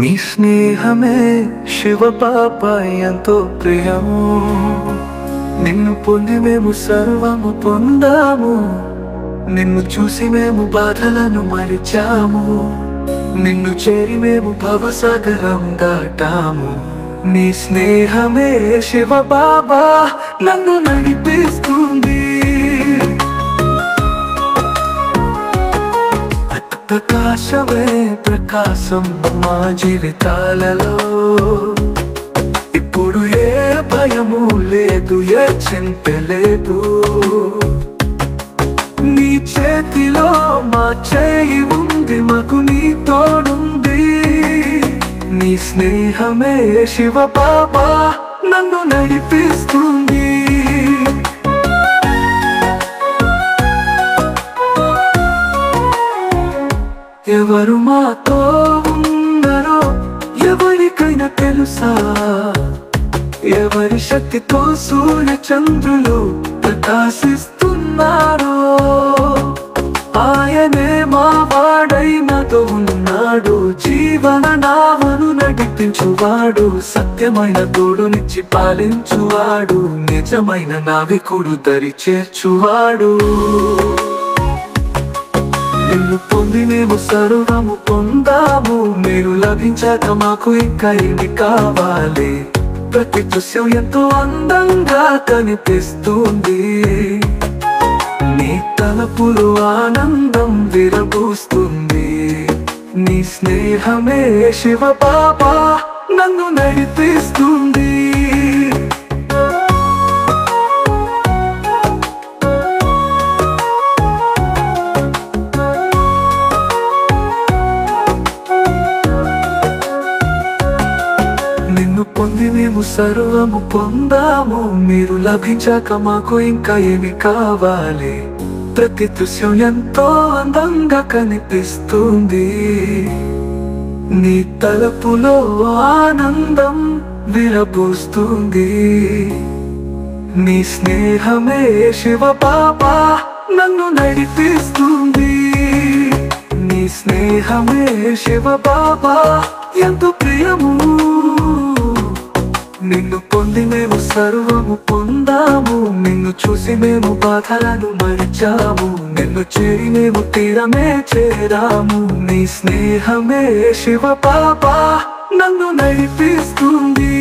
నీ స్నేహమే శివ పాప ఎంతో ప్రియం. నిన్ను పొంది మేము సర్వము పొందాము. నిన్ను చూసి మేము బాధలను మరిచాము. నిన్ను చేరి మేము భవసాగరం దాటాము. నీ స్నేహమే శివ బాబా నన్ను నడిపిస్తుంది. ప్రకాశమే ప్రకాశం మా జీవితాలలో. ఇప్పుడు ఏ భయము లేదు, ఏ చింత లేదు. నీ చేతిలో మా చేయి ఉంది, మాకు నీ తోడుంది. నీ స్నేహమే శివ బాబా నన్ను నడిపిస్తుంది. ఎవరు మాతో ఉన్నారో ఎవరికైనా తెలుసా? ఎవరి శక్తితో సూర్య చంద్రులు ప్రకాశిస్తున్నారో ఆయనే మా వాడై నాతో ఉన్నాడు. జీవన నావను నడిపించువాడు, సత్యమైన తోడునిచ్చి పాలించువాడు, నిజమైన నావికుడు దరి చేర్చువాడు. నిన్ను పొంది మేము సర్వము పొందాము. మీరు లభించాక మాకు ఇంకా ఏమి కావాలి? ప్రతి దృశ్యం ఎంతో అందంగా కనిపిస్తుంది. నీ తలపులు ఆనందం విరబూస్తుంది. నీ స్నేహమే శివ బాబా నన్ను నడిపిస్తుంది. నిన్ను పొంది మేము సర్వము పొందాము. మీరు లభించాక మాకు ఇంకా ఏమి కావాలి? ప్రతి దృశ్యం ఎంతో అందంగా కనిపిస్తుంది. నీ తలపులో ఆనందం విరబూస్తుంది. నీ స్నేహమే శివ బాబా నన్ను నడిపిస్తుంది. నీ స్నేహమే శివ బాబా ఎంతో ప్రియము. నిన్ను పొంది మేము సర్వము పొందాము. నిన్ను చూసి మేము బాధలను మరిచాము. నిన్ను చేరి మేము తీరమే చేరాము. నీ స్నేహమే శివ బాబా నన్ను నడిపిస్తుంది.